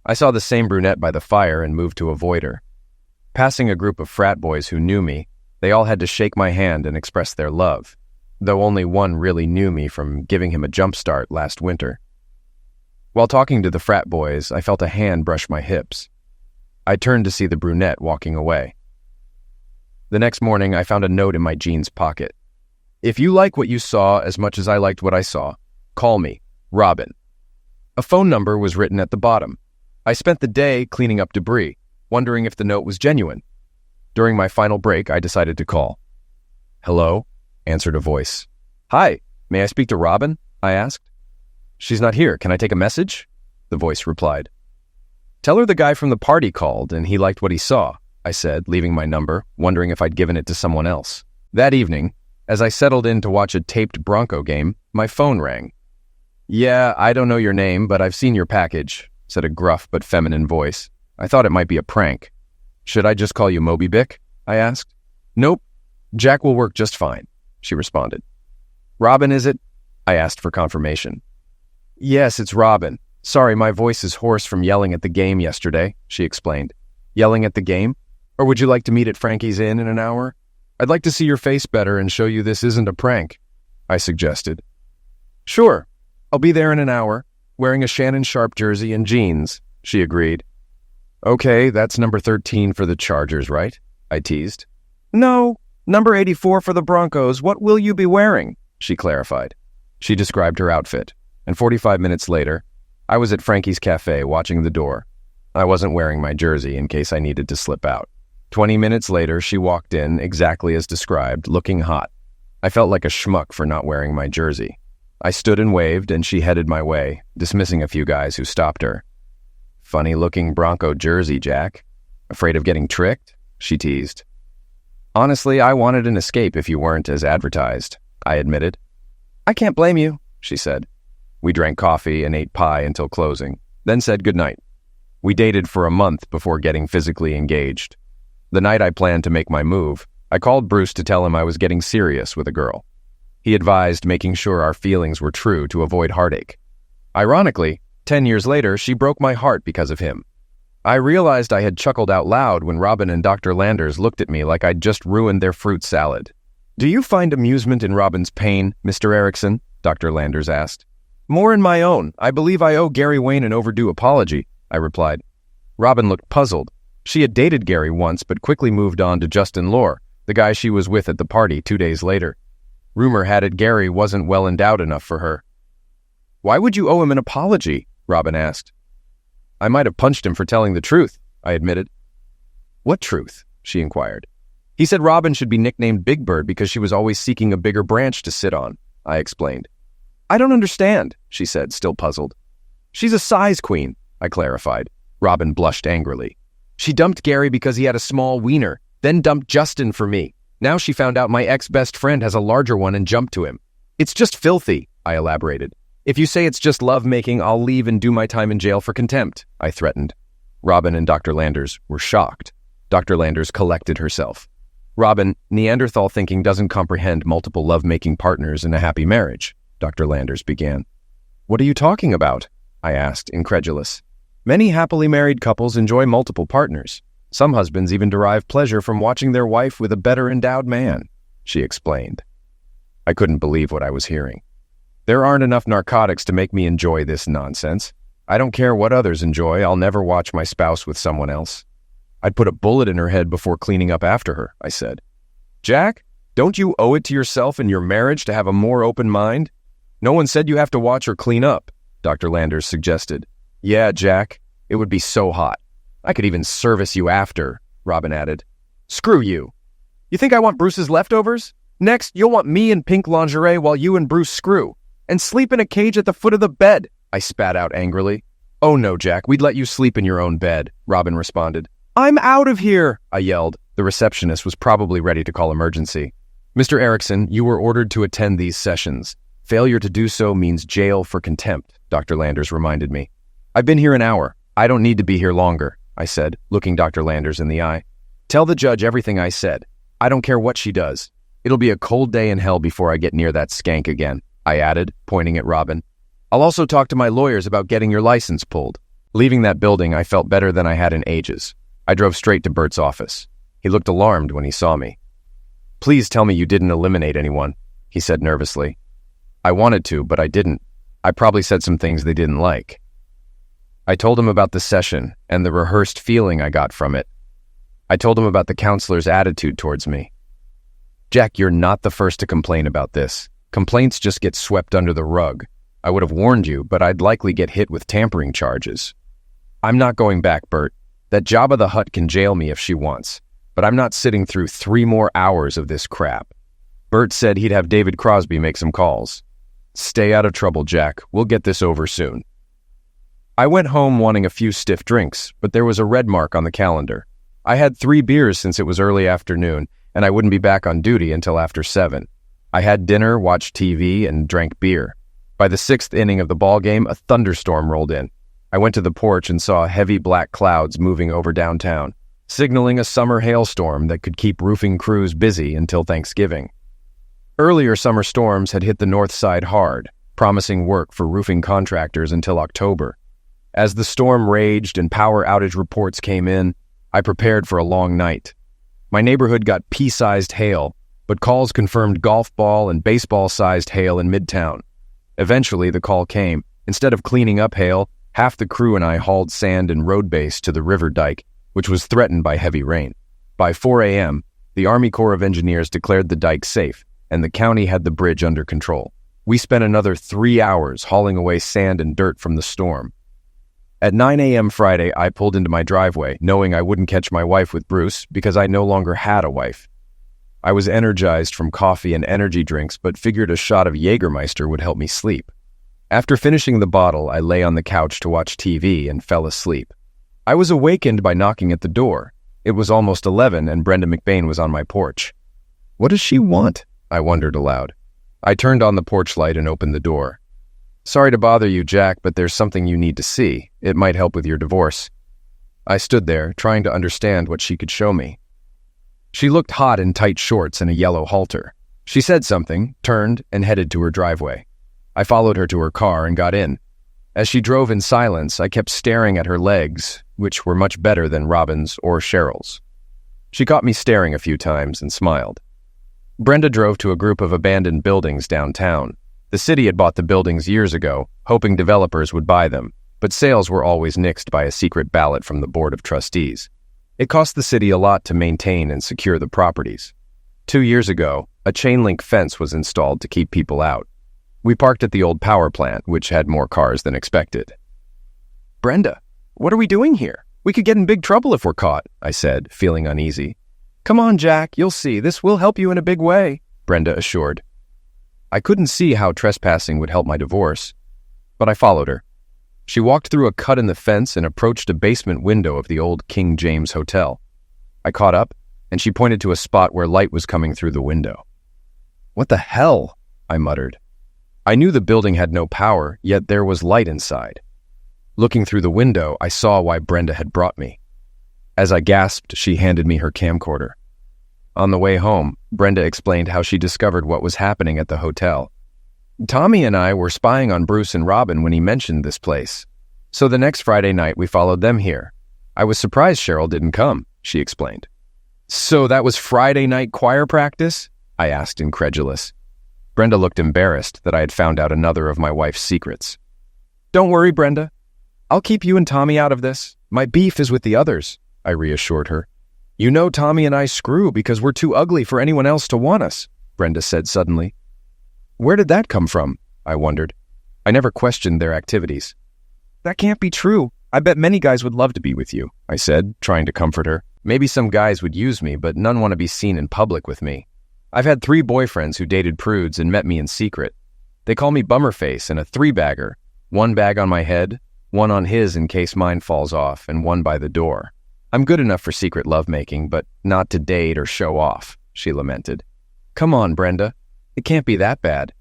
A: I saw the same brunette by the fire and moved to avoid her. Passing a group of frat boys who knew me, they all had to shake my hand and express their love, though only one really knew me from giving him a jump start last winter. While talking to the frat boys, I felt a hand brush my hips. I turned to see the brunette walking away. The next morning, I found a note in my jeans pocket. If you like what you saw as much as I liked what I saw, call me, Robin. A phone number was written at the bottom. I spent the day cleaning up debris, wondering if the note was genuine. During my final break, I decided to call. Hello, answered a voice. Hi, may I speak to Robin? I asked. She's not here. Can I take a message? The voice replied. Tell her the guy from the party called and he liked what he saw, I said, leaving my number, wondering if I'd given it to someone else. That evening, as I settled in to watch a taped Bronco game, my phone rang. Yeah, I don't know your name, but I've seen your package, said a gruff but feminine voice. I thought it might be a prank. Should I just call you Moby Dick? I asked. Nope. Jack will work just fine, she responded. Robin, is it? I asked for confirmation. Yes, it's Robin. Sorry, my voice is hoarse from yelling at the game yesterday, she explained. Yelling at the game? Or would you like to meet at Frankie's Inn in an hour? I'd like to see your face better and show you this isn't a prank, I suggested. Sure, I'll be there in an hour, wearing a Shannon Sharp jersey and jeans, she agreed. Okay, that's number 13 for the Chargers, right? I teased. No, number 84 for the Broncos. What will you be wearing? She clarified. She described her outfit, and 45 minutes later, I was at Frankie's Cafe watching the door. I wasn't wearing my jersey in case I needed to slip out. 20 minutes later, she walked in, exactly as described, looking hot. I felt like a schmuck for not wearing my jersey. I stood and waved, and she headed my way, dismissing a few guys who stopped her. Funny-looking Bronco jersey, Jack. Afraid of getting tricked? She teased. Honestly, I wanted an escape if you weren't as advertised, I admitted. I can't blame you, she said. We drank coffee and ate pie until closing, then said goodnight. We dated for a month before getting physically engaged. The night I planned to make my move, I called Bruce to tell him I was getting serious with a girl. He advised making sure our feelings were true to avoid heartache. Ironically, 10 years later, she broke my heart because of him. I realized I had chuckled out loud when Robin and Dr. Landers looked at me like I'd just ruined their fruit salad. Do you find amusement in Robin's pain, Mr. Erickson? Dr. Landers asked. More in my own. I believe I owe Gary Wayne an overdue apology, I replied. Robin looked puzzled. She had dated Gary once, but quickly moved on to Justin Lohr, the guy she was with at the party 2 days later. Rumor had it Gary wasn't well endowed enough for her. Why would you owe him an apology? Robin asked. I might have punched him for telling the truth, I admitted. What truth? She inquired. He said Robin should be nicknamed Big Bird because she was always seeking a bigger branch to sit on, I explained. I don't understand, she said, still puzzled. She's a size queen, I clarified. Robin blushed angrily. She dumped Gary because he had a small wiener, then dumped Justin for me. Now she found out my ex-best friend has a larger one and jumped to him. It's just filthy, I elaborated. If you say it's just lovemaking, I'll leave and do my time in jail for contempt, I threatened. Robin and Dr. Landers were shocked. Dr. Landers collected herself. Robin, Neanderthal thinking doesn't comprehend multiple lovemaking partners in a happy marriage, Dr. Landers began. What are you talking about? I asked, incredulous. Many happily married couples enjoy multiple partners. Some husbands even derive pleasure from watching their wife with a better endowed man, she explained. I couldn't believe what I was hearing. There aren't enough narcotics to make me enjoy this nonsense. I don't care what others enjoy, I'll never watch my spouse with someone else. I'd put a bullet in her head before cleaning up after her, I said. Jack, don't you owe it to yourself and your marriage to have a more open mind? No one said you have to watch her clean up, Dr. Landers suggested. Yeah, Jack, it would be so hot. I could even service you after, Robin added. Screw you. You think I want Bruce's leftovers? Next, you'll want me in pink lingerie while you and Bruce screw. And sleep in a cage at the foot of the bed, I spat out angrily. Oh no, Jack, we'd let you sleep in your own bed, Robin responded. I'm out of here, I yelled. The receptionist was probably ready to call emergency. Mr. Erickson, you were ordered to attend these sessions. Failure to do so means jail for contempt, Dr. Landers reminded me. I've been here an hour. I don't need to be here longer, I said, looking Dr. Landers in the eye. Tell the judge everything I said. I don't care what she does. It'll be a cold day in hell before I get near that skank again, I added, pointing at Robin. I'll also talk to my lawyers about getting your license pulled. Leaving that building, I felt better than I had in ages. I drove straight to Bert's office. He looked alarmed when he saw me. Please tell me you didn't eliminate anyone, he said nervously. I wanted to, but I didn't. I probably said some things they didn't like. I told him about the session and the rehearsed feeling I got from it. I told him about the counselor's attitude towards me. Jack, you're not the first to complain about this. Complaints just get swept under the rug. I would have warned you, but I'd likely get hit with tampering charges. I'm not going back, Bert. That Jabba the Hutt can jail me if she wants, but I'm not sitting through 3 more hours of this crap. Bert said he'd have David Crosby make some calls. Stay out of trouble, Jack. We'll get this over soon. I went home wanting a few stiff drinks, but there was a red mark on the calendar. I had 3 beers since it was early afternoon, and I wouldn't be back on duty until after 7. I had dinner, watched TV, and drank beer. By the 6th inning of the ballgame, a thunderstorm rolled in. I went to the porch and saw heavy black clouds moving over downtown, signaling a summer hailstorm that could keep roofing crews busy until Thanksgiving. Earlier summer storms had hit the north side hard, promising work for roofing contractors until October. As the storm raged and power outage reports came in, I prepared for a long night. My neighborhood got pea-sized hail, but calls confirmed golf ball and baseball-sized hail in Midtown. Eventually, the call came. Instead of cleaning up hail, half the crew and I hauled sand and road base to the river dike, which was threatened by heavy rain. By 4 a.m., the Army Corps of Engineers declared the dike safe, and the county had the bridge under control. We spent another 3 hours hauling away sand and dirt from the storm. At 9 a.m. Friday, I pulled into my driveway, knowing I wouldn't catch my wife with Bruce because I no longer had a wife. I was energized from coffee and energy drinks, but figured a shot of Jägermeister would help me sleep. After finishing the bottle, I lay on the couch to watch TV and fell asleep. I was awakened by knocking at the door. It was almost 11 and Brenda McBain was on my porch. What does she want? I wondered aloud. I turned on the porch light and opened the door. Sorry to bother you, Jack, but there's something you need to see. It might help with your divorce. I stood there, trying to understand what she could show me. She looked hot in tight shorts and a yellow halter. She said something, turned, and headed to her driveway. I followed her to her car and got in. As she drove in silence, I kept staring at her legs, which were much better than Robin's or Cheryl's. She caught me staring a few times and smiled. Brenda drove to a group of abandoned buildings downtown. The city had bought the buildings years ago, hoping developers would buy them, but sales were always nixed by a secret ballot from the Board of Trustees. It cost the city a lot to maintain and secure the properties. 2 years ago, a chain-link fence was installed to keep people out. We parked at the old power plant, which had more cars than expected. Brenda, what are we doing here? We could get in big trouble if we're caught, I said, feeling uneasy. Come on, Jack, you'll see. This will help you in a big way, Brenda assured. I couldn't see how trespassing would help my divorce, but I followed her. She walked through a cut in the fence and approached a basement window of the old King James Hotel. I caught up, and she pointed to a spot where light was coming through the window. What the hell? I muttered. I knew the building had no power, yet there was light inside. Looking through the window, I saw why Brenda had brought me. As I gasped, she handed me her camcorder. On the way home, Brenda explained how she discovered what was happening at the hotel. Tommy and I were spying on Bruce and Robin when he mentioned this place. So the next Friday night, we followed them here. I was surprised Cheryl didn't come, she explained. So that was Friday night choir practice? I asked, incredulous. Brenda looked embarrassed that I had found out another of my wife's secrets. Don't worry, Brenda. I'll keep you and Tommy out of this. My beef is with the others, I reassured her. You know Tommy and I screw because we're too ugly for anyone else to want us, Brenda said suddenly. Where did that come from? I wondered. I never questioned their activities. That can't be true. I bet many guys would love to be with you, I said, trying to comfort her. Maybe some guys would use me, but none want to be seen in public with me. I've had 3 boyfriends who dated prudes and met me in secret. They call me Bummerface and a 3-bagger. 1 bag on my head, 1 on his in case mine falls off, and 1 by the door. I'm good enough for secret lovemaking, but not to date or show off, she lamented. Come on, Brenda. It can't be that bad.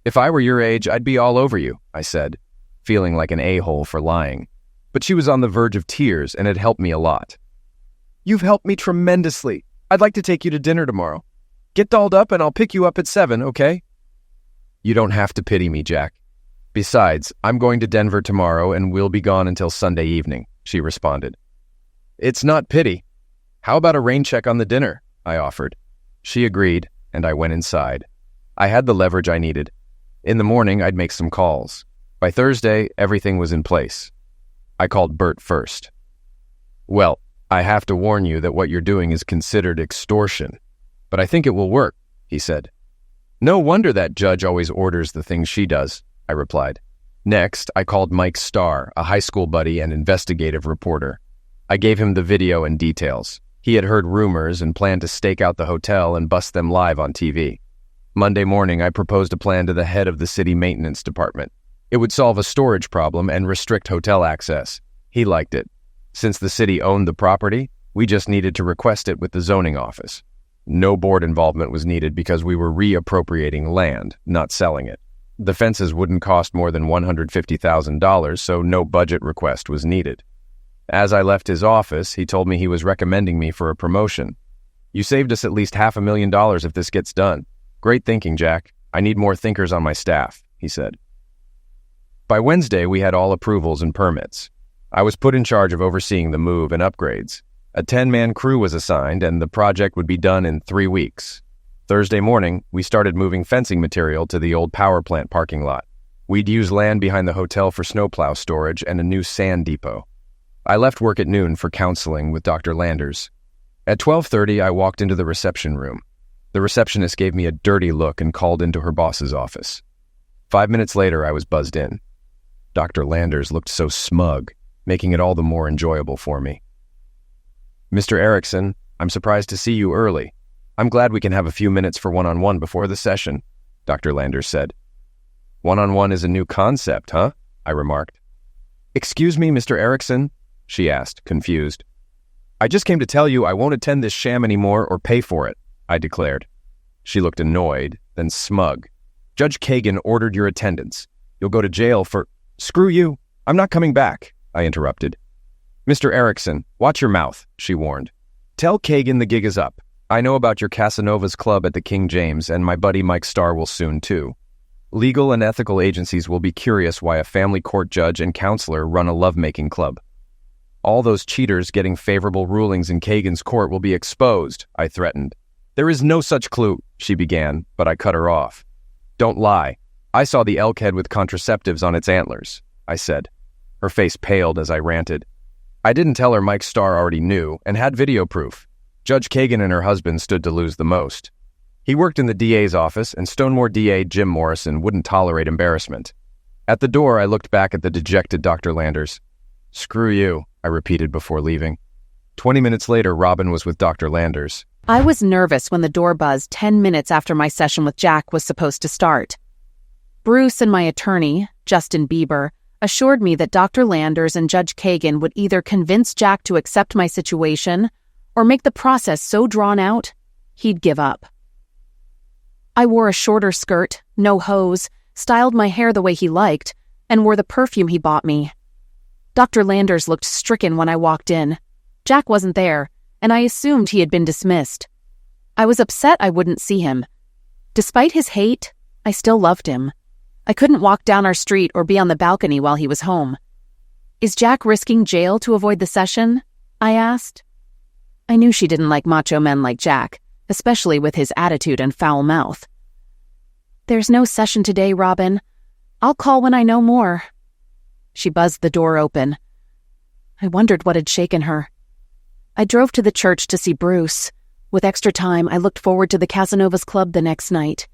A: If I were your age, I'd be all over you, I said, feeling like an a-hole for lying. But she was on the verge of tears, and it helped me a lot. You've helped me tremendously. I'd like to take you to dinner tomorrow. Get dolled up and I'll pick you up at 7, okay? You don't have to pity me, Jack. Besides, I'm going to Denver tomorrow and we'll be gone until Sunday evening, she responded. It's not pity. How about a rain check on the dinner? I offered. She agreed, and I went inside. I had the leverage I needed. In the morning, I'd make some calls. By Thursday, everything was in place. I called Bert first. Well, I have to warn you that what you're doing is considered extortion. But I think it will work, he said. No wonder that judge always orders the things she does, I replied. Next, I called Mike Starr, a high school buddy and investigative reporter. I gave him the video and details. He had heard rumors and planned to stake out the hotel and bust them live on TV. Monday morning, I proposed a plan to the head of the city maintenance department. It would solve a storage problem and restrict hotel access. He liked it. Since the city owned the property, we just needed to request it with the zoning office. No board involvement was needed because we were reappropriating land, not selling it. The fences wouldn't cost more than $150,000, so no budget request was needed. As I left his office, he told me he was recommending me for a promotion. You saved us at least $500,000 if this gets done. Great thinking, Jack. I need more thinkers on my staff, he said. By Wednesday, we had all approvals and permits. I was put in charge of overseeing the move and upgrades. A 10-man crew was assigned, and the project would be done in 3 weeks. Thursday morning, we started moving fencing material to the old power plant parking lot. We'd use land behind the hotel for snowplow storage and a new sand depot. I left work at noon for counseling with Dr. Landers. At 12:30, I walked into the reception room. The receptionist gave me a dirty look and called into her boss's office. 5 minutes later, I was buzzed in. Dr. Landers looked so smug, making it all the more enjoyable for me. "Mr. Erickson, I'm surprised to see you early. I'm glad we can have a few minutes for one-on-one before the session," Dr. Landers said. "One-on-one is a new concept, huh?" I remarked. "Excuse me, Mr. Erickson?" she asked, confused. "I just came to tell you I won't attend this sham anymore or pay for it," I declared. She looked annoyed, then smug. "Judge Kagan ordered your attendance. You'll go to jail for—" "Screw you. I'm not coming back," I interrupted. "Mr. Erickson, watch your mouth," she warned. "Tell Kagan the gig is up. I know about your Casanova's Club at the King James, and my buddy Mike Starr will soon, too. Legal and ethical agencies will be curious why a family court judge and counselor run a lovemaking club. All those cheaters getting favorable rulings in Kagan's court will be exposed," I threatened. "There is no such clue," she began, but I cut her off. "Don't lie. I saw the elk head with contraceptives on its antlers," I said. Her face paled as I ranted. I didn't tell her Mike Starr already knew and had video proof. Judge Kagan and her husband stood to lose the most. He worked in the DA's office, and Stonemore DA Jim Morrison wouldn't tolerate embarrassment. At the door, I looked back at the dejected Dr. Landers. "Screw you," I repeated before leaving. 20 minutes later, Robin was with Dr. Landers.
B: I was nervous when the door buzzed 10 minutes after my session with Jack was supposed to start. Bruce and my attorney, Justin Bieber, assured me that Dr. Landers and Judge Kagan would either convince Jack to accept my situation or make the process so drawn out, he'd give up. I wore a shorter skirt, no hose, styled my hair the way he liked, and wore the perfume he bought me. Dr. Landers looked stricken when I walked in. Jack wasn't there, and I assumed he had been dismissed. I was upset I wouldn't see him. Despite his hate, I still loved him. I couldn't walk down our street or be on the balcony while he was home. "Is Jack risking jail to avoid the session?" I asked. I knew she didn't like macho men like Jack, especially with his attitude and foul mouth. "There's no session today, Robin. I'll call when I know more." She buzzed the door open. I wondered what had shaken her. I drove to the church to see Bruce. With extra time, I looked forward to the Casanova's Club the next night.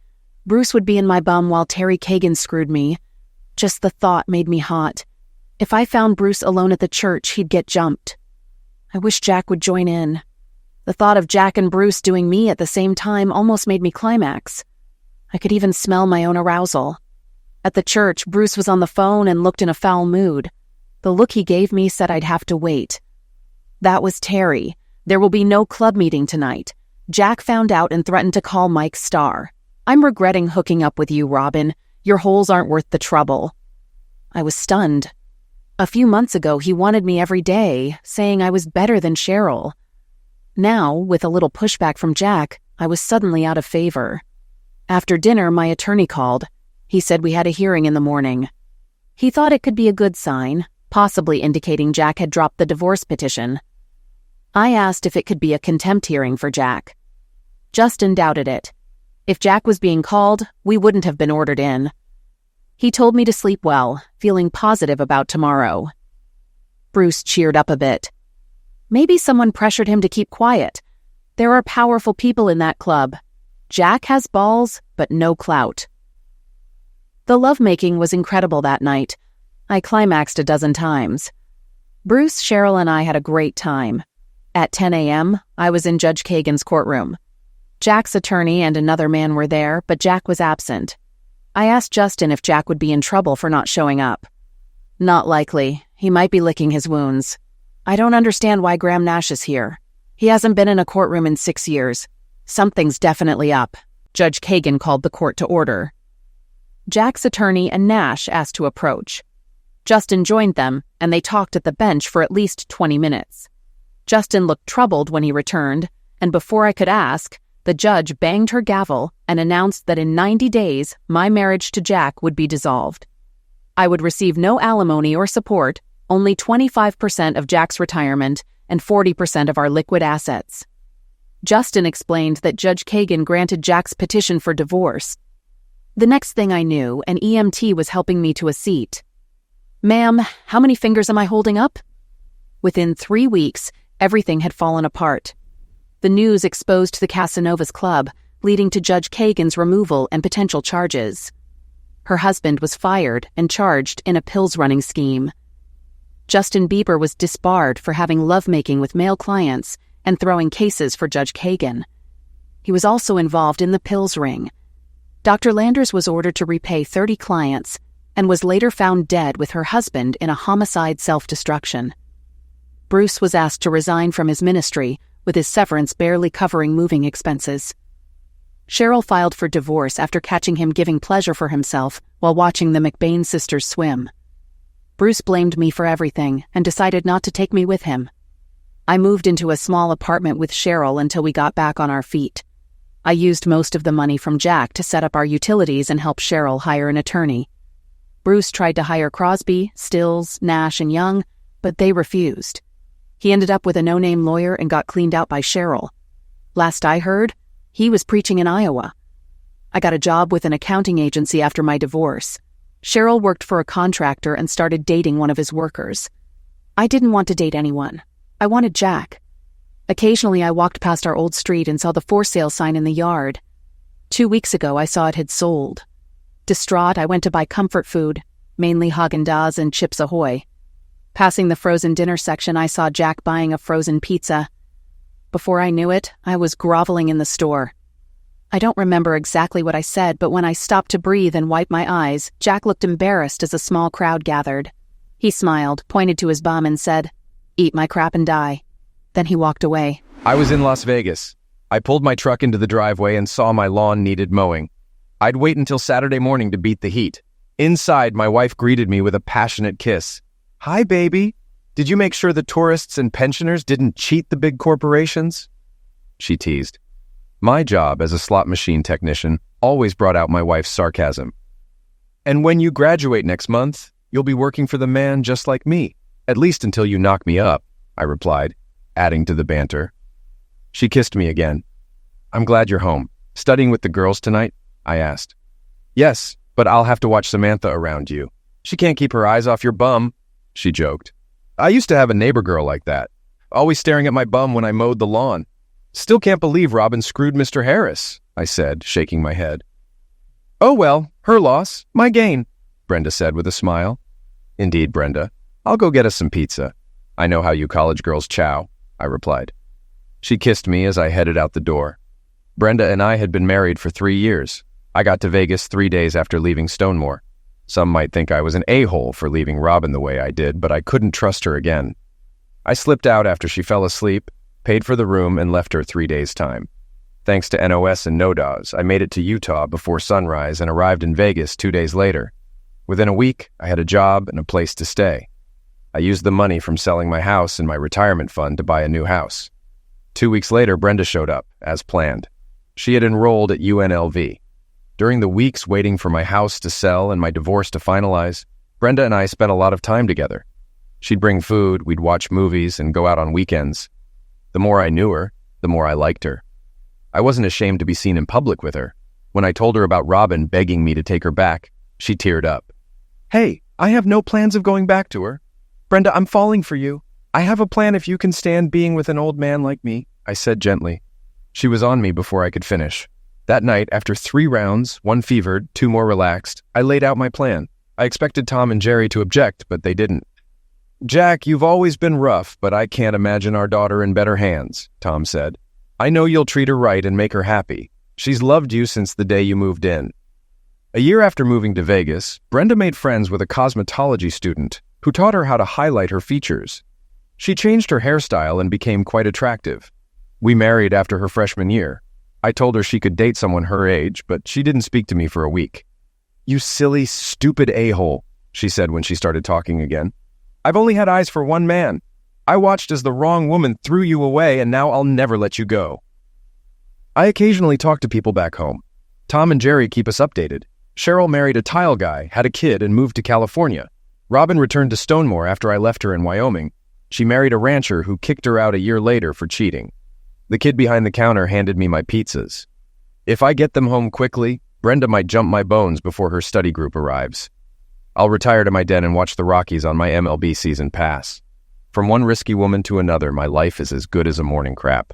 B: Bruce would be in my bum while Terry Kagan screwed me. Just the thought made me hot. If I found Bruce alone at the church, he'd get jumped. I wish Jack would join in. The thought of Jack and Bruce doing me at the same time almost made me climax. I could even smell my own arousal. At the church, Bruce was on the phone and looked in a foul mood. The look he gave me said I'd have to wait. That was Terry. There will be no club meeting tonight. Jack found out and threatened to call Mike Starr. "I'm regretting hooking up with you, Robin. Your holes aren't worth the trouble." I was stunned. A few months ago, he wanted me every day, saying I was better than Cheryl. Now, with a little pushback from Jack, I was suddenly out of favor. After dinner, my attorney called. He said we had a hearing in the morning. He thought it could be a good sign, possibly indicating Jack had dropped the divorce petition. I asked if it could be a contempt hearing for Jack. Justin doubted it. If Jack was being called, we wouldn't have been ordered in. He told me to sleep well, feeling positive about tomorrow. Bruce cheered up a bit. Maybe someone pressured him to keep quiet. There are powerful people in that club. Jack has balls, but no clout. The lovemaking was incredible that night. I climaxed a dozen times. Bruce, Cheryl, and I had a great time. At 10 a.m., I was in Judge Kagan's courtroom. Jack's attorney and another man were there, but Jack was absent. I asked Justin if Jack would be in trouble for not showing up. "Not likely. He might be licking his wounds. I don't understand why Graham Nash is here. He hasn't been in a courtroom in 6 years. Something's definitely up." Judge Kagan called the court to order. Jack's attorney and Nash asked to approach. Justin joined them, and they talked at the bench for at least 20 minutes. Justin looked troubled when he returned, and before I could ask, the judge banged her gavel and announced that in 90 days, my marriage to Jack would be dissolved. I would receive no alimony or support, only 25% of Jack's retirement and 40% of our liquid assets. Justin explained that Judge Kagan granted Jack's petition for divorce. The next thing I knew, an EMT was helping me to a seat. "Ma'am, how many fingers am I holding up?" Within 3 weeks, everything had fallen apart. The news exposed the Casanovas Club, leading to Judge Kagan's removal and potential charges. Her husband was fired and charged in a pills-running scheme. Justin Bieber was disbarred for having lovemaking with male clients and throwing cases for Judge Kagan. He was also involved in the pills ring. Dr. Landers was ordered to repay 30 clients and was later found dead with her husband in a homicide self-destruction. Bruce was asked to resign from his ministry, with his severance barely covering moving expenses. Cheryl filed for divorce after catching him giving pleasure for himself while watching the McBain sisters swim. Bruce blamed me for everything and decided not to take me with him. I moved into a small apartment with Cheryl until we got back on our feet. I used most of the money from Jack to set up our utilities and help Cheryl hire an attorney. Bruce tried to hire Crosby, Stills, Nash, and Young, but they refused. He ended up with a no-name lawyer and got cleaned out by Cheryl. Last I heard, he was preaching in Iowa. I got a job with an accounting agency after my divorce. Cheryl worked for a contractor and started dating one of his workers. I didn't want to date anyone. I wanted Jack. Occasionally I walked past our old street and saw the for sale sign in the yard. 2 weeks ago I saw it had sold. Distraught, I went to buy comfort food, mainly Haagen-Dazs and Chips Ahoy. Passing the frozen dinner section, I saw Jack buying a frozen pizza. Before I knew it, I was groveling in the store. I don't remember exactly what I said, but when I stopped to breathe and wipe my eyes, Jack looked embarrassed as a small crowd gathered. He smiled, pointed to his bum, and said, "Eat my crap and die." Then he walked away.
A: I was in Las Vegas. I pulled my truck into the driveway and saw my lawn needed mowing. I'd wait until Saturday morning to beat the heat. Inside, my wife greeted me with a passionate kiss. "Hi, baby. Did you make sure the tourists and pensioners didn't cheat the big corporations?" She teased. My job as a slot machine technician always brought out my wife's sarcasm. "And when you graduate next month, you'll be working for the man just like me, at least until you knock me up," I replied, adding to the banter. She kissed me again. "I'm glad you're home. Studying with the girls tonight?" I asked. "Yes, but I'll have to watch Samantha around you. She can't keep her eyes off your bum," she joked. "I used to have a neighbor girl like that, always staring at my bum when I mowed the lawn. Still can't believe Robin screwed Mr. Harris," I said, shaking my head. "Oh well, her loss, my gain," Brenda said with a smile. "Indeed, Brenda. I'll go get us some pizza. I know how you college girls chow," I replied. She kissed me as I headed out the door. Brenda and I had been married for 3 years. I got to Vegas 3 days after leaving Stonemore. Some might think I was an a-hole for leaving Robin the way I did, but I couldn't trust her again. I slipped out after she fell asleep, paid for the room, and left her 3 days' time. Thanks to NOS and NODAWS, I made it to Utah before sunrise and arrived in Vegas 2 days later. Within a week, I had a job and a place to stay. I used the money from selling my house and my retirement fund to buy a new house. 2 weeks later, Brenda showed up, as planned. She had enrolled at UNLV. During the weeks waiting for my house to sell and my divorce to finalize, Brenda and I spent a lot of time together. She'd bring food, we'd watch movies, and go out on weekends. The more I knew her, the more I liked her. I wasn't ashamed to be seen in public with her. When I told her about Robin begging me to take her back, she teared up. "Hey, I have no plans of going back to her. Brenda, I'm falling for you. I have a plan if you can stand being with an old man like me," I said gently. She was on me before I could finish. That night, after 3 rounds, 1 fevered, 2 more relaxed, I laid out my plan. I expected Tom and Jerry to object, but they didn't. "Jack, you've always been rough, but I can't imagine our daughter in better hands," Tom said. "I know you'll treat her right and make her happy. She's loved you since the day you moved in." A year after moving to Vegas, Brenda made friends with a cosmetology student who taught her how to highlight her features. She changed her hairstyle and became quite attractive. We married after her freshman year. I told her she could date someone her age, but she didn't speak to me for a week. "You silly, stupid a-hole," she said when she started talking again. "I've only had eyes for one man. I watched as the wrong woman threw you away, and now I'll never let you go." I occasionally talk to people back home. Tom and Jerry keep us updated. Cheryl married a tile guy, had a kid, and moved to California. Robin returned to Stonemore after I left her in Wyoming. She married a rancher who kicked her out a year later for cheating. The kid behind the counter handed me my pizzas. If I get them home quickly, Brenda might jump my bones before her study group arrives. I'll retire to my den and watch the Rockies on my MLB season pass. From one risky woman to another, my life is as good as a morning crap.